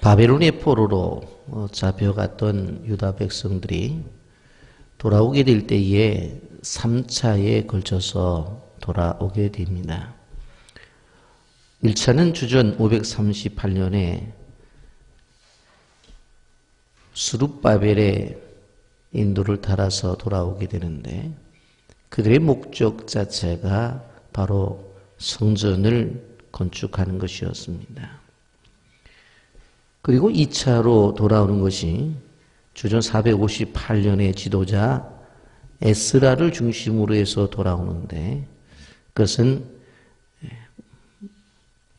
바벨론의 포로로 잡혀갔던 유다 백성들이 돌아오게 될 때에 3차에 걸쳐서 돌아오게 됩니다. 1차는 주전 538년에 스룹바벨의 인도를 따라서 돌아오게 되는데, 그들의 목적 자체가 바로 성전을 건축하는 것이었습니다. 그리고 2차로 돌아오는 것이 주전 458년의 지도자 에스라를 중심으로 해서 돌아오는데, 그것은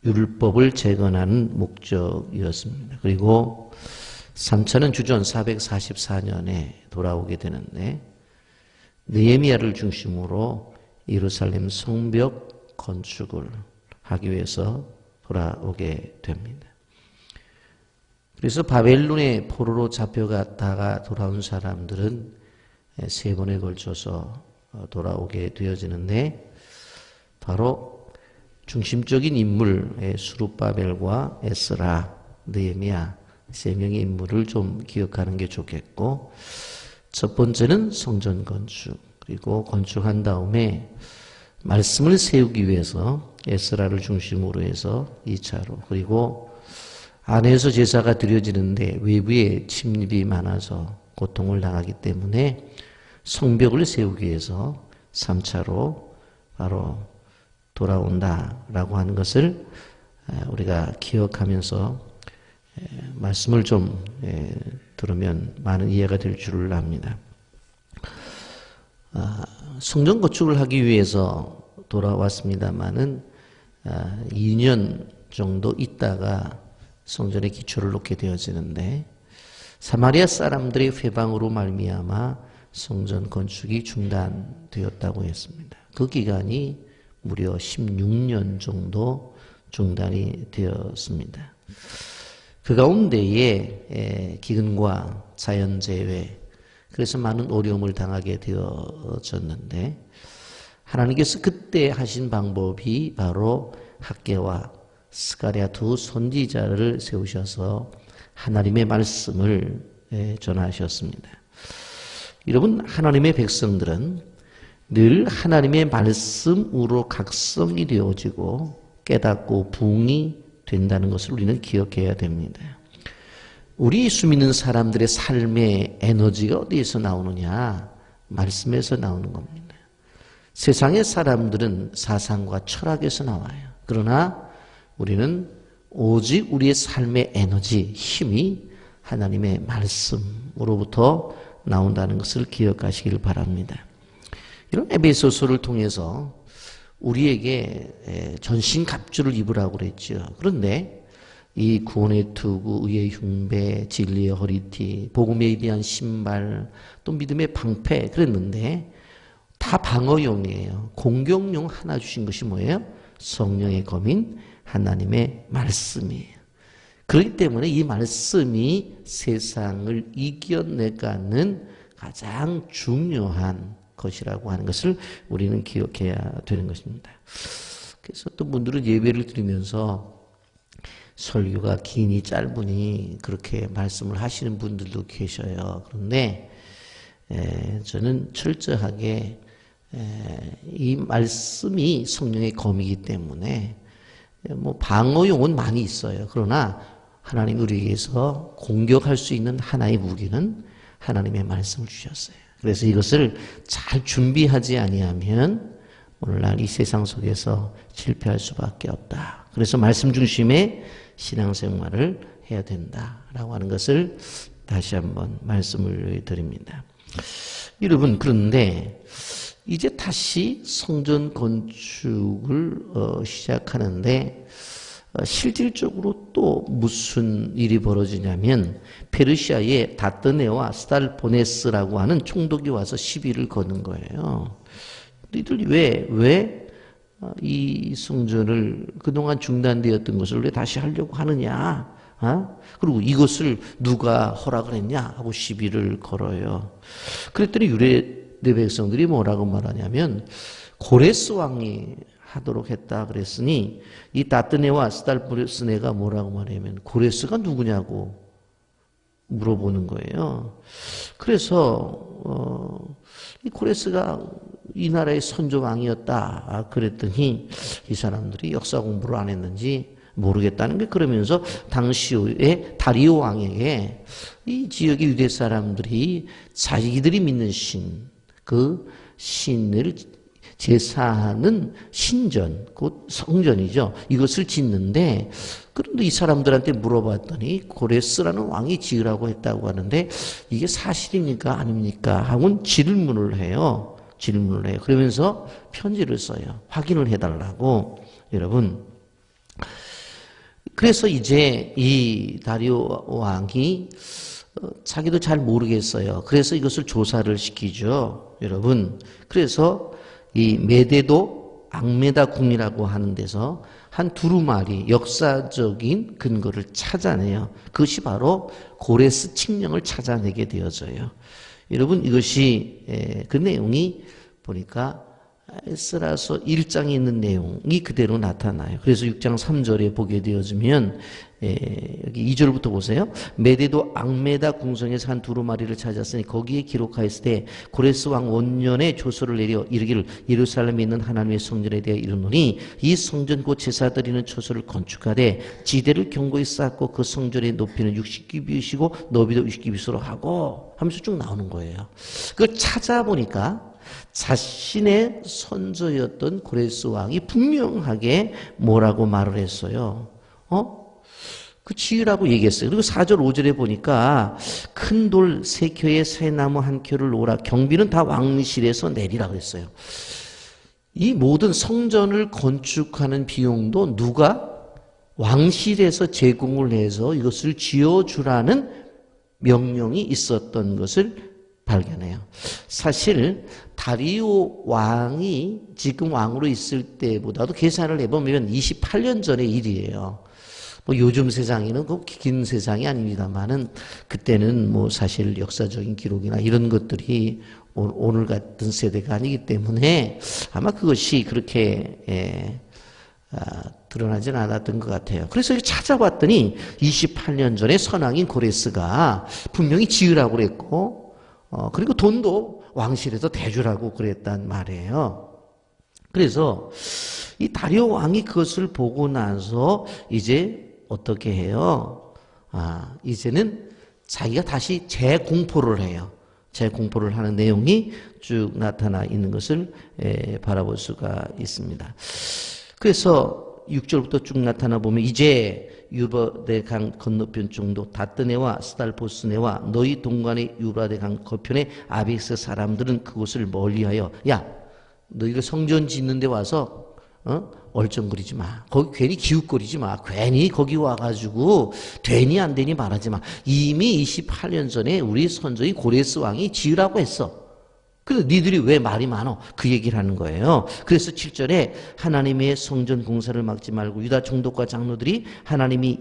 율법을 재건하는 목적이었습니다. 그리고 3차는 주전 444년에 돌아오게 되는데, 느헤미야를 중심으로 예루살렘 성벽 건축을 하기 위해서 돌아오게 됩니다. 그래서 바벨론의 포로로 잡혀갔다가 돌아온 사람들은 세 번에 걸쳐서 돌아오게 되어지는데, 바로 중심적인 인물 스룹바벨과 에스라, 느헤미야 세 명의 인물을 좀 기억하는 게 좋겠고, 첫 번째는 성전 건축, 그리고 건축한 다음에 말씀을 세우기 위해서 에스라를 중심으로 해서 2차로, 그리고 안에서 제사가 드려지는데 외부에 침입이 많아서 고통을 당하기 때문에 성벽을 세우기 위해서 3차로 바로 돌아온다라고 하는 것을 우리가 기억하면서 말씀을 좀 들으면 많은 이해가 될 줄을 압니다. 성전 건축을 하기 위해서 돌아왔습니다마는 2년 정도 있다가 성전의 기초를 놓게 되어지는데, 사마리아 사람들의 회방으로 말미암아 성전 건축이 중단되었다고 했습니다. 그 기간이 무려 16년 정도 중단이 되었습니다. 그 가운데에 기근과 자연재해, 그래서 많은 어려움을 당하게 되어졌는데, 하나님께서 그때 하신 방법이 바로 학개와 스가랴 두 선지자를 세우셔서 하나님의 말씀을 전하셨습니다. 여러분, 하나님의 백성들은 늘 하나님의 말씀으로 각성이 되어지고 깨닫고 부흥이 된다는 것을 우리는 기억해야 됩니다. 우리 예수 믿는 사람들의 삶의 에너지가 어디에서 나오느냐? 말씀에서 나오는 겁니다. 세상의 사람들은 사상과 철학에서 나와요. 그러나 우리는 오직 우리의 삶의 에너지, 힘이 하나님의 말씀으로부터 나온다는 것을 기억하시길 바랍니다. 이런 에베소서를 통해서 우리에게 전신갑주를 입으라고 그랬죠. 그런데 이 구원의 투구, 의의 흉배, 진리의 허리띠, 복음에 대한 신발, 또 믿음의 방패 그랬는데 다 방어용이에요. 공격용 하나 주신 것이 뭐예요? 성령의 검인 하나님의 말씀이에요. 그렇기 때문에 이 말씀이 세상을 이겨내가는 가장 중요한 것이라고 하는 것을 우리는 기억해야 되는 것입니다. 그래서 또 분들은 예배를 드리면서 설교가 기니 짧으니 그렇게 말씀을 하시는 분들도 계셔요. 그런데 저는 철저하게 이 말씀이 성령의 검이기 때문에 뭐 방어용은 많이 있어요. 그러나 하나님 우리에게서 공격할 수 있는 하나의 무기는 하나님의 말씀을 주셨어요. 그래서 이것을 잘 준비하지 아니하면 오늘날 이 세상 속에서 실패할 수밖에 없다. 그래서 말씀 중심의 신앙생활을 해야 된다라고 하는 것을 다시 한번 말씀을 드립니다. 여러분, 그런데 이제 다시 성전 건축을 시작하는데 실질적으로 또 무슨 일이 벌어지냐면 페르시아의 다뜨네와 스탈포네스라고 하는 총독이 와서 시비를 거는 거예요. 너희들 왜 이 성전을 그동안 중단되었던 것을 왜 다시 하려고 하느냐? 그리고 이것을 누가 허락을 했냐? 하고 시비를 걸어요. 그랬더니 유대 백성들이 뭐라고 말하냐면 고레스 왕이 하도록 했다 그랬으니 이 다뜨네와 스달보스네가 뭐라고 말하면 고레스가 누구냐고 물어보는 거예요. 그래서 이 고레스가 이 나라의 선조왕이었다 그랬더니 이 사람들이 역사 공부를 안 했는지 모르겠다는 게, 그러면서 당시의 다리오 왕에게 이 지역의 유대 사람들이 자기들이 믿는 신, 그 신을 제사하는 신전, 곧 성전이죠. 이것을 짓는데, 그런데 이 사람들한테 물어봤더니 고레스라는 왕이 지으라고 했다고 하는데 이게 사실입니까 아닙니까 하고는 질문을 해요. 그러면서 편지를 써요. 확인을 해달라고. 여러분, 그래서 이제 이 다리오 왕이 자기도 잘 모르겠어요. 그래서 이것을 조사를 시키죠. 여러분, 그래서 이 메데도 앙메다 궁이라고 하는 데서 한 두루마리 역사적인 근거를 찾아내요. 그것이 바로 고레스 칙령을 찾아내게 되어져요. 여러분, 이것이 그 내용이 보니까 에스라서 1장에 있는 내용이 그대로 나타나요. 그래서 6장 3절에 보게 되어지면 여기 2절부터 보세요. 메데도 앙메다 궁성에서 한 두루마리를 찾았으니 거기에 기록하였을 때 고레스 왕 원년에 조서를 내려 이르기를 예루살렘에 있는 하나님의 성전에 대하여 이르노니 이 성전 곧 제사 드리는 처소를 건축하되 지대를 견고히 쌓고 그 성전의 높이는 60규빗이고 너비도 60규빗으로 하고 하면서 쭉 나오는 거예요. 그걸 찾아보니까 자신의 선조였던 고레스 왕이 분명하게 뭐라고 말을 했어요. 그 지으라고 얘기했어요. 그리고 4절 5절에 보니까 큰 돌 3켜에 새나무 1켜를 놓으라. 경비는 다 왕실에서 내리라 그랬어요. 이 모든 성전을 건축하는 비용도 누가? 왕실에서 제공을 해서 이것을 지어주라는 명령이 있었던 것을 발견해요. 사실 다리오 왕이 지금 왕으로 있을 때보다도 계산을 해보면 28년 전의 일이에요. 뭐 요즘 세상에는 그 긴 세상이 아닙니다만은 그때는 뭐 사실 역사적인 기록이나 이런 것들이 오늘 같은 세대가 아니기 때문에 아마 그것이 그렇게 드러나진 않았던 것 같아요. 그래서 찾아봤더니 28년 전에 선왕인 고레스가 분명히 지으라고 그랬고 그리고 돈도 왕실에서 대주라고 그랬단 말이에요. 그래서 이 다리오 왕이 그것을 보고 나서 이제 어떻게 해요? 이제는 자기가 다시 재공포를 해요. 재공포를 하는 내용이 쭉 나타나 있는 것을 바라볼 수가 있습니다. 그래서 6절부터 쭉 나타나 보면 이제 유브라데 강 건너편 정도 다뜨네와 스달보스네와 너희 동관의 유브라데 강 거편의 아비스 사람들은 그곳을 멀리하여 야 너희가 성전 짓는 데 와서 얼쩡거리지 마. 거기 괜히 기웃거리지 마. 괜히 거기 와가지고 되니 안 되니 말하지 마. 이미 28년 전에 우리 선조인 고레스 왕이 지으라고 했어. 그래서 니들이 왜 말이 많어? 그 얘기를 하는 거예요. 그래서 7절에 하나님의 성전 공사를 막지 말고 유다 총독과 장로들이 하나님이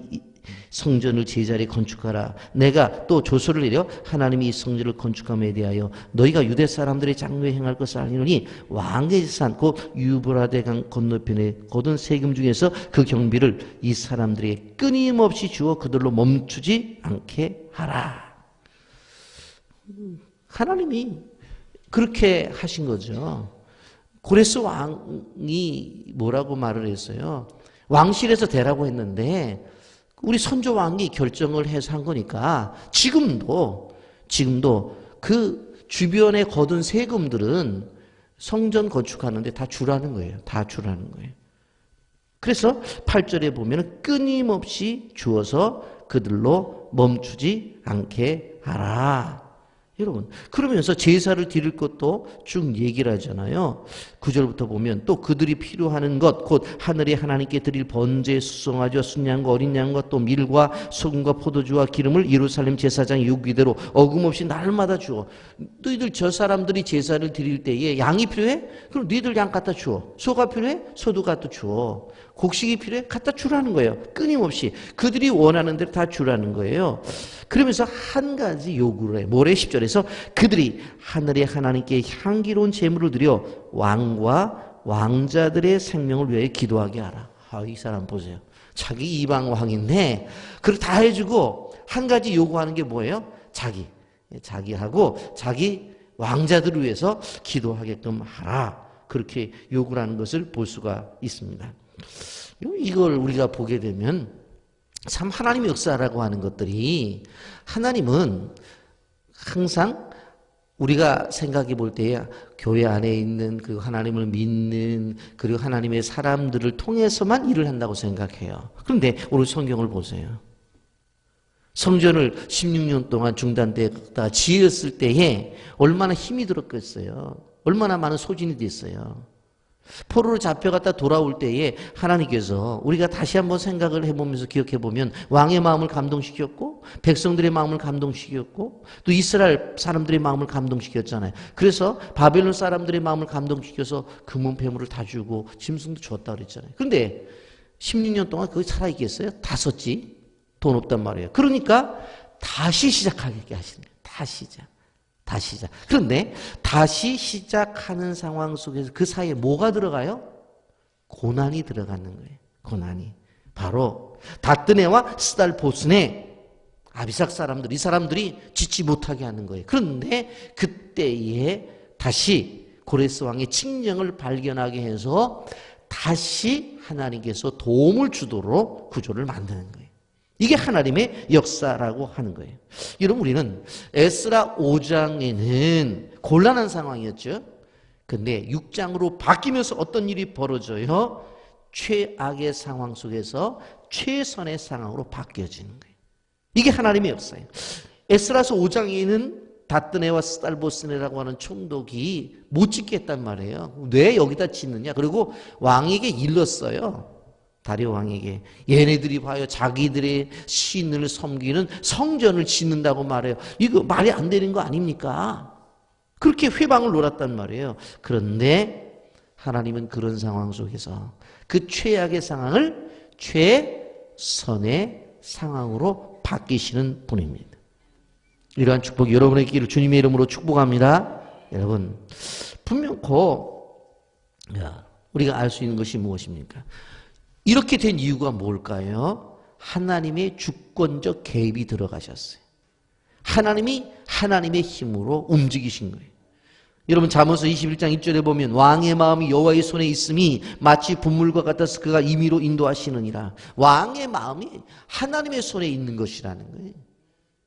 성전을 제자리에 건축하라. 내가 또 조서를 내려 하나님이 이 성전을 건축함에 대하여 너희가 유대 사람들의 장로에 행할 것을 알리노니 왕의 산 곧 유브라데 강 건너편에 거둔 세금 중에서 그 경비를 이 사람들에게 끊임없이 주어 그들로 멈추지 않게 하라. 하나님이 그렇게 하신 거죠. 고레스 왕이 뭐라고 말을 했어요? 왕실에서 대라고 했는데 우리 선조 왕이 결정을 해서 한 거니까 지금도 그 주변에 거둔 세금들은 성전 건축하는데 다 주라는 거예요. 다 주라는 거예요. 그래서 8절에 보면 끊임없이 주어서 그들로 멈추지 않게 하라. 여러분, 그러면서 제사를 드릴 것도 쭉 얘기를 하잖아요. 9절부터 보면 또 그들이 필요하는 것 곧 하늘의 하나님께 드릴 번제 수송아지와 순양과 어린 양과 또 밀과 소금과 포도주와 기름을 예루살렘 제사장 요구대로 어김없이 날마다 주어. 너희들 저 사람들이 제사를 드릴 때에 양이 필요해? 그럼 너희들 양 갖다 주어. 소가 필요해? 소도 갖다 주어. 곡식이 필요해? 갖다 주라는 거예요. 끊임없이 그들이 원하는 대로 다 주라는 거예요. 그러면서 한 가지 요구를 해. 모래 10절에서 그들이 하늘의 하나님께 향기로운 제물을 드려 왕과 왕자들의 생명을 위해 기도하게 하라. 이 사람 보세요. 자기 이방 왕인데 그걸 다 해주고 한 가지 요구하는 게 뭐예요? 자기하고 자기 왕자들을 위해서 기도하게끔 하라. 그렇게 요구를 하는 것을 볼 수가 있습니다. 이걸 우리가 보게 되면 참 하나님의 역사라고 하는 것들이 하나님은 항상 우리가 생각해 볼 때에 교회 안에 있는 그 하나님을 믿는 그리고 하나님의 사람들을 통해서만 일을 한다고 생각해요. 그런데 오늘 성경을 보세요. 성전을 16년 동안 중단되었다 지었을 때에 얼마나 힘이 들었겠어요. 얼마나 많은 소진이 됐어요. 포로로 잡혀갔다 돌아올 때에 하나님께서 우리가 다시 한번 생각을 해보면서 기억해보면 왕의 마음을 감동시켰고 백성들의 마음을 감동시켰고 또 이스라엘 사람들의 마음을 감동시켰잖아요. 그래서 바벨론 사람들의 마음을 감동시켜서 금은 배물을 다 주고 짐승도 줬다 그랬잖아요. 그런데 16년 동안 그거 살아있겠어요? 다 썼지. 돈 없단 말이에요. 그러니까 다시 시작하게 하시는 거예요. 다시 시작. 그런데 다시 시작하는 상황 속에서 그 사이에 뭐가 들어가요? 고난이 들어가는 거예요. 고난이. 바로 다뜨네와 스달보스네 아비삭 사람들, 이 사람들이 짓지 못하게 하는 거예요. 그런데 그때에 다시 고레스 왕의 칙령을 발견하게 해서 다시 하나님께서 도움을 주도록 구조를 만드는 거예요. 이게 하나님의 역사라고 하는 거예요. 여러분 우리는 에스라 5장에는 곤란한 상황이었죠. 근데 6장으로 바뀌면서 어떤 일이 벌어져요? 최악의 상황 속에서 최선의 상황으로 바뀌어지는 거예요. 이게 하나님의 역사예요. 에스라서 5장에는 다뜨네와 스달보스네라고 하는 총독이 못 짓겠단 말이에요. 왜 여기다 짓느냐? 그리고 왕에게 일렀어요. 다리오 왕에게 얘네들이 봐요. 자기들의 신을 섬기는 성전을 짓는다고 말해요. 이거 말이 안 되는 거 아닙니까? 그렇게 회방을 놀았단 말이에요. 그런데 하나님은 그런 상황 속에서 그 최악의 상황을 최선의 상황으로 바뀌시는 분입니다. 이러한 축복이 여러분에게 있기를 주님의 이름으로 축복합니다. 여러분 분명코 우리가 알 수 있는 것이 무엇입니까? 이렇게 된 이유가 뭘까요? 하나님의 주권적 개입이 들어가셨어요. 하나님이 하나님의 힘으로 움직이신 거예요. 여러분 잠언서 21장 1절에 보면 왕의 마음이 여호와의 손에 있음이 마치 분물과 같아서 그가 임의로 인도하시느니라. 왕의 마음이 하나님의 손에 있는 것이라는 거예요.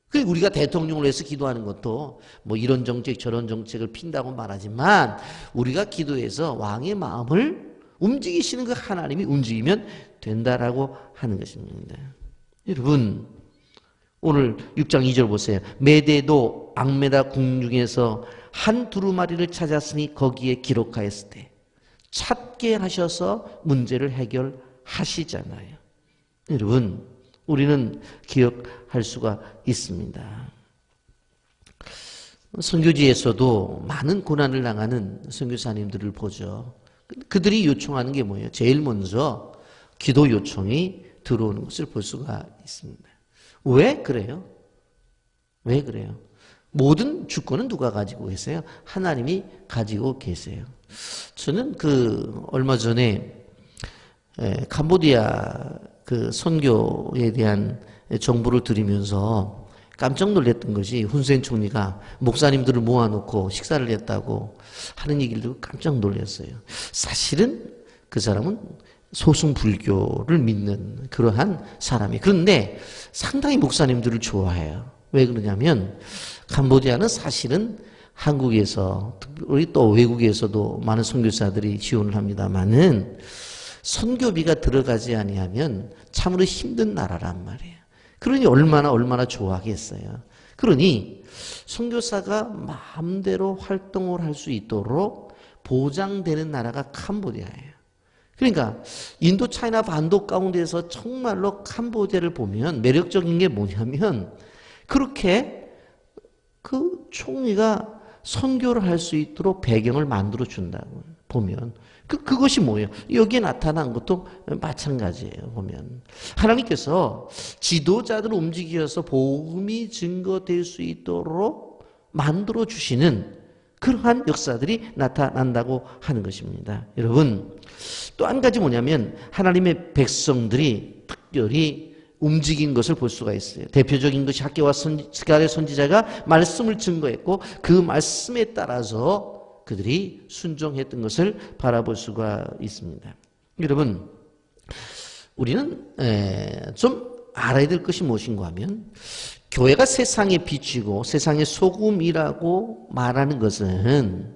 그리고 우리가 대통령을 위해서 기도하는 것도 뭐 이런 정책 저런 정책을 핀다고 말하지만 우리가 기도해서 왕의 마음을 움직이시는 그 하나님이 움직이면 된다라고 하는 것입니다. 여러분 오늘 6장 2절 보세요. 메대도 악메다 궁중에서 한 두루마리를 찾았으니 거기에 기록하였을 때 찾게 하셔서 문제를 해결하시잖아요. 여러분 우리는 기억할 수가 있습니다. 선교지에서도 많은 고난을 당하는 선교사님들을 보죠. 그들이 요청하는 게 뭐예요? 제일 먼저 기도 요청이 들어오는 것을 볼 수가 있습니다. 왜 그래요? 왜 그래요? 모든 주권은 누가 가지고 계세요? 하나님이 가지고 계세요. 저는 얼마 전에 캄보디아 그 선교에 대한 정보를 들으면서 깜짝 놀랐던 것이 훈센 총리가 목사님들을 모아놓고 식사를 했다고 하는 얘기를 듣고 깜짝 놀랐어요. 사실은 그 사람은 소승 불교를 믿는 그러한 사람이. 그런데 상당히 목사님들을 좋아해요. 왜 그러냐면 캄보디아는 사실은 한국에서 우리 또 외국에서도 많은 선교사들이 지원을 합니다만은 선교비가 들어가지 아니하면 참으로 힘든 나라란 말이에요. 그러니 얼마나 좋아하겠어요. 그러니 선교사가 마음대로 활동을 할 수 있도록 보장되는 나라가 캄보디아예요. 그러니까 인도 차이나 반도 가운데서 정말로 캄보디아를 보면 매력적인 게 뭐냐면 그렇게 그 총리가 선교를 할 수 있도록 배경을 만들어 준다고 보면 그것이 뭐예요? 여기에 나타난 것도 마찬가지예요. 보면 하나님께서 지도자들을 움직여서 복음이 증거될 수 있도록 만들어 주시는 그러한 역사들이 나타난다고 하는 것입니다. 여러분, 또 한 가지 뭐냐면 하나님의 백성들이 특별히 움직인 것을 볼 수가 있어요. 대표적인 것이 학개와 스가랴 선지자가 말씀을 증거했고 그 말씀에 따라서 그들이 순종했던 것을 바라볼 수가 있습니다. 여러분, 우리는 좀 알아야 될 것이 무엇인가 하면 교회가 세상의 빛이고 세상의 소금이라고 말하는 것은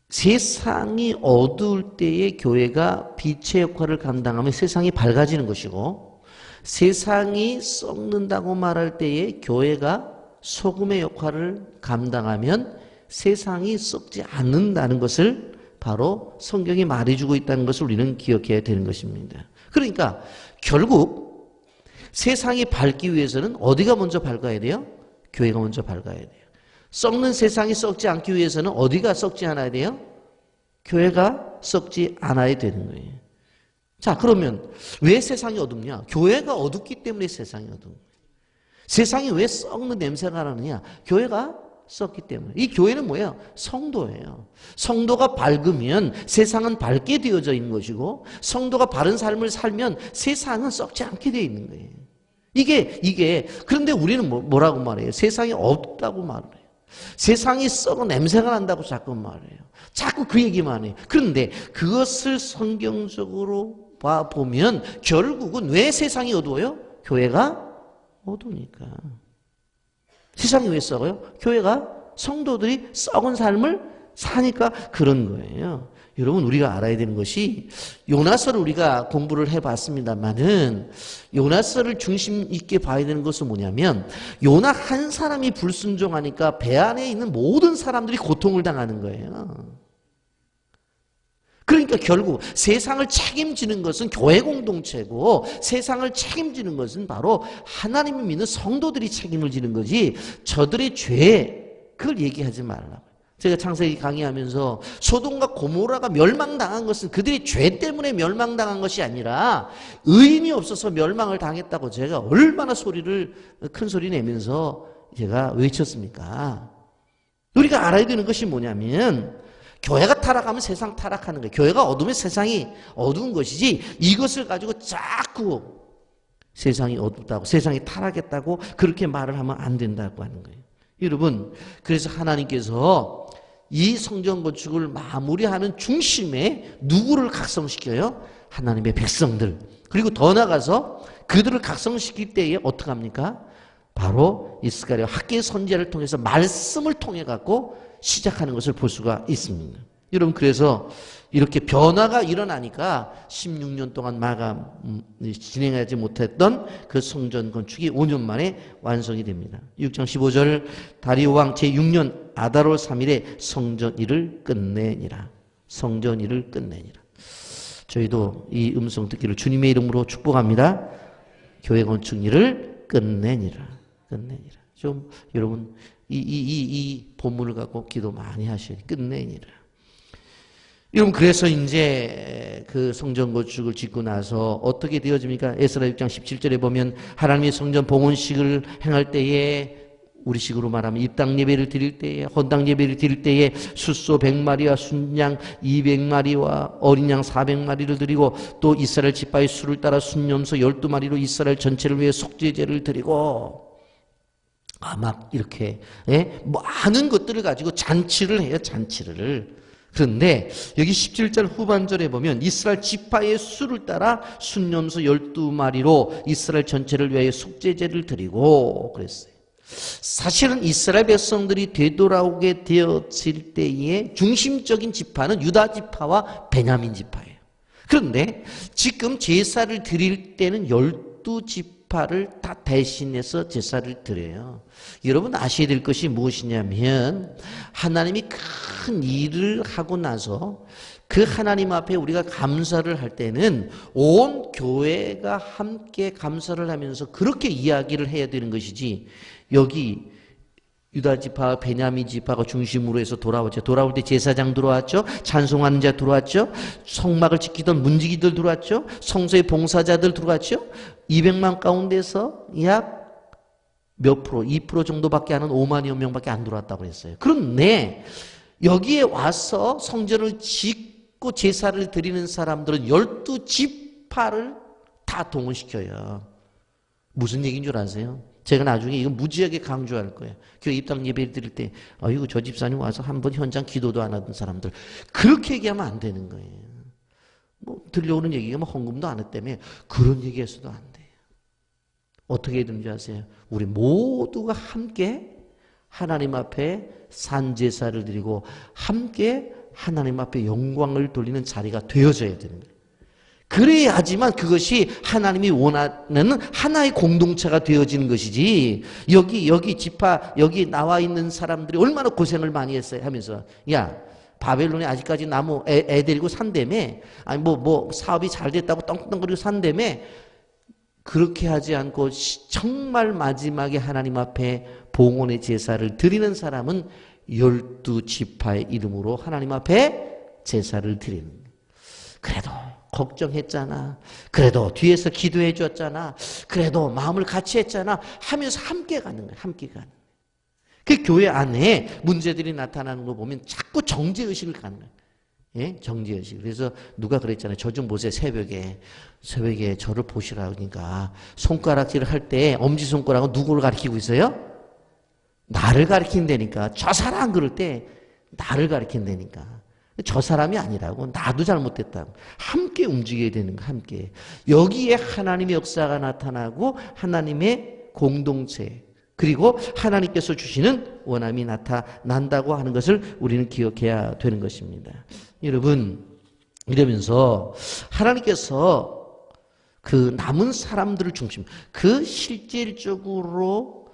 세상이 어두울 때에 교회가 빛의 역할을 감당하면 세상이 밝아지는 것이고 세상이 썩는다고 말할 때에 교회가 소금의 역할을 감당하면 세상이 썩지 않는다는 것을 바로 성경이 말해주고 있다는 것을 우리는 기억해야 되는 것입니다. 그러니까 결국 세상이 밝기 위해서는 어디가 먼저 밝아야 돼요? 교회가 먼저 밝아야 돼요. 썩는 세상이 썩지 않기 위해서는 어디가 썩지 않아야 돼요? 교회가 썩지 않아야 되는 거예요. 자, 그러면 왜 세상이 어둡냐? 교회가 어둡기 때문에 세상이 어두운 거예요. 세상이 왜 썩는 냄새가 나느냐? 교회가 썩기 때문에. 이 교회는 뭐예요? 성도예요. 성도가 밝으면 세상은 밝게 되어져 있는 것이고 성도가 바른 삶을 살면 세상은 썩지 않게 되어 있는 거예요. 이게 그런데 우리는 뭐라고 말해요? 세상이 없다고 말을 해요. 세상이 썩은 냄새가 난다고 자꾸 말해요. 자꾸 그 얘기만 해요. 그런데 그것을 성경적으로 보면 결국은 왜 세상이 어두워요? 교회가 어두우니까. 세상이 왜 썩어요? 교회가 성도들이 썩은 삶을 사니까 그런 거예요. 여러분, 우리가 알아야 되는 것이 요나서를 우리가 공부를 해봤습니다만은 요나서를 중심 있게 봐야 되는 것은 뭐냐면 요나 한 사람이 불순종하니까 배 안에 있는 모든 사람들이 고통을 당하는 거예요. 그러니까 결국 세상을 책임지는 것은 교회 공동체고 세상을 책임지는 것은 바로 하나님을 믿는 성도들이 책임을 지는 거지 저들의 죄 그걸 얘기하지 말라고. 제가 창세기 강의하면서 소돔과 고모라가 멸망당한 것은 그들의 죄 때문에 멸망당한 것이 아니라 의인이 없어서 멸망을 당했다고 제가 얼마나 큰 소리 내면서 제가 외쳤습니까? 우리가 알아야 되는 것이 뭐냐면 교회가 타락하면 세상 타락하는 거예요. 교회가 어두우면 세상이 어두운 것이지 이것을 가지고 자꾸 세상이 어둡다고 세상이 타락했다고 그렇게 말을 하면 안 된다고 하는 거예요. 여러분, 그래서 하나님께서 이 성전 건축을 마무리하는 중심에 누구를 각성시켜요? 하나님의 백성들. 그리고 더 나아가서 그들을 각성시킬 때에 어떻게 합니까? 바로 이 스가랴 학개 선지자를 통해서 말씀을 통해 갖고 시작하는 것을 볼 수가 있습니다. 여러분, 그래서 이렇게 변화가 일어나니까 16년 동안 진행하지 못했던 그 성전 건축이 5년 만에 완성이 됩니다. 6장 15절 다리오 왕 제6년 아달월 3일에 성전 일을 끝내니라. 성전 일을 끝내니라. 저희도 이 음성 듣기를 주님의 이름으로 축복합니다. 교회 건축 일을 끝내니라. 끝내니라. 좀 여러분 이 본문을 갖고 기도 많이 하셔야 돼요. 끝내니라. 여러분, 그래서 이제 그 성전 건축을 짓고 나서 어떻게 되어집니까? 에스라 6장 17절에 보면 하나님의 성전 봉헌식을 행할 때에 우리식으로 말하면 입당 예배를 드릴 때에 헌당 예배를 드릴 때에 숫소 100마리와 순양 200마리와 어린 양 400마리를 드리고 또 이스라엘 지파의 수를 따라 순염소 12마리로 이스라엘 전체를 위해 속죄제를 드리고 막 이렇게 많은 것들을 가지고 잔치를 해요. 잔치를. 그런데 여기 17절 후반절에 보면 이스라엘 지파의 수를 따라 순염소 12마리로 이스라엘 전체를 위하여 속죄제를 드리고 그랬어요. 사실은 이스라엘 백성들이 되돌아오게 되어질 때의 중심적인 지파는 유다 지파와 베냐민 지파예요. 그런데 지금 제사를 드릴 때는 12지파를 다 대신해서 제사를 드려요. 여러분 아셔야 될 것이 무엇이냐면 하나님이 큰 일을 하고 나서 그 하나님 앞에 우리가 감사를 할 때는 온 교회가 함께 감사를 하면서 그렇게 이야기를 해야 되는 것이지 여기 유다지파, 베냐민 지파가 중심으로 해서 돌아왔죠. 돌아올 때 제사장 들어왔죠. 찬송하는 자 들어왔죠. 성막을 지키던 문지기들 들어왔죠. 성소의 봉사자들 들어왔죠. 200만 가운데서 약 몇 프로, 2% 정도밖에 하는 5만여 명밖에 안 들어왔다고 했어요. 그런데 여기에 와서 성전을 짓고 제사를 드리는 사람들은 12지파를 다 동원시켜요. 무슨 얘기인 줄 아세요? 제가 나중에 이거 무지하게 강조할 거예요. 교회 입당 예배 드릴 때 아이고 저 집사님 와서 한번 현장 기도도 안 하던 사람들, 그렇게 얘기하면 안 되는 거예요. 뭐 들려오는 얘기가 뭐 헌금도 안 했다며 그런 얘기해서도 안 돼요. 어떻게 해야 되는지 아세요? 우리 모두가 함께 하나님 앞에 산제사를 드리고 함께 하나님 앞에 영광을 돌리는 자리가 되어져야 되는 거예요. 그래야지만 그것이 하나님이 원하는 하나의 공동체가 되어지는 것이지, 여기 지파, 여기 나와 있는 사람들이 얼마나 고생을 많이 했어요 하면서, 야, 바벨론에 아직까지 나무 애 데리고 산다며, 아니 뭐 사업이 잘 됐다고 떵떵거리고 산다며, 그렇게 하지 않고 정말 마지막에 하나님 앞에 봉헌의 제사를 드리는 사람은 12지파의 이름으로 하나님 앞에 제사를 드리는 거예요. 그래도 걱정했잖아, 그래도 뒤에서 기도해 줬잖아, 그래도 마음을 같이 했잖아 하면서 함께 가는 거예요. 함께 가는 거예요. 그 교회 안에 문제들이 나타나는 거 보면 자꾸 정죄의식을 갖는 거예요. 예? 정죄의식. 그래서 누가 그랬잖아요. 저 좀 보세요. 새벽에 저를 보시라. 그러니까 손가락질을 할 때 엄지손가락은 누구를 가리키고 있어요? 나를 가리킨다니까. 저 사람 그럴 때 나를 가리킨다니까. 저 사람이 아니라고, 나도 잘못됐다고. 함께 움직여야 되는 거, 함께. 여기에 하나님의 역사가 나타나고 하나님의 공동체, 그리고 하나님께서 주시는 원함이 나타난다고 하는 것을 우리는 기억해야 되는 것입니다. 여러분, 이러면서 하나님께서 그 남은 사람들을 중심, 그 실질적으로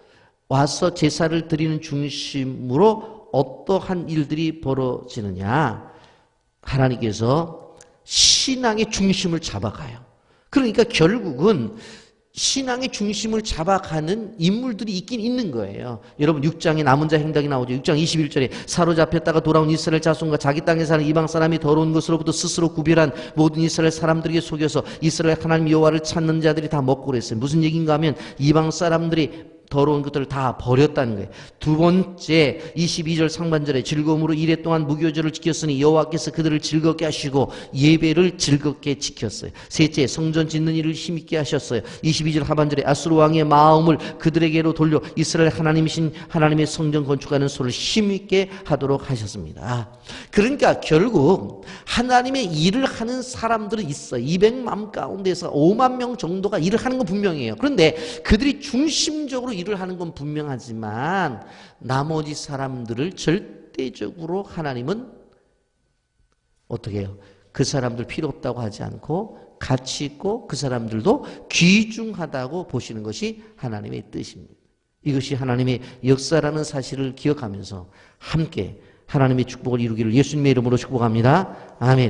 와서 제사를 드리는 중심으로 어떠한 일들이 벌어지느냐, 하나님께서 신앙의 중심을 잡아가요. 그러니까 결국은 신앙의 중심을 잡아가는 인물들이 있긴 있는 거예요. 여러분 6장에 남은 자 행동이 나오죠. 6장 21절에 사로잡혔다가 돌아온 이스라엘 자손과 자기 땅에 사는 이방 사람이 더러운 것으로부터 스스로 구별한 모든 이스라엘 사람들에게 속여서 이스라엘 하나님 여호와를 찾는 자들이 다 먹고 그랬어요. 무슨 얘기인가 하면 이방 사람들이 더러운 것들을 다 버렸다는 거예요. 두 번째 22절 상반절에 즐거움으로 이레 동안 무교절을 지켰으니 여호와께서 그들을 즐겁게 하시고 예배를 즐겁게 지켰어요. 셋째, 성전 짓는 일을 힘있게 하셨어요. 22절 하반절에 아수르 왕의 마음을 그들에게로 돌려 이스라엘 하나님이신 하나님의 성전 건축하는 소를 힘있게 하도록 하셨습니다. 그러니까 결국 하나님의 일을 하는 사람들은 있어요. 200만 가운데서 5만 명 정도가 일을 하는 건 분명해요. 그런데 그들이 중심적으로 일을 하는 건 분명하지만 나머지 사람들을 절대적으로 하나님은 어떻게 해요? 그 사람들 필요 없다고 하지 않고 가치 있고 그 사람들도 귀중하다고 보시는 것이 하나님의 뜻입니다. 이것이 하나님의 역사라는 사실을 기억하면서 함께 하나님의 축복을 이루기를 예수님의 이름으로 축복합니다. 아멘.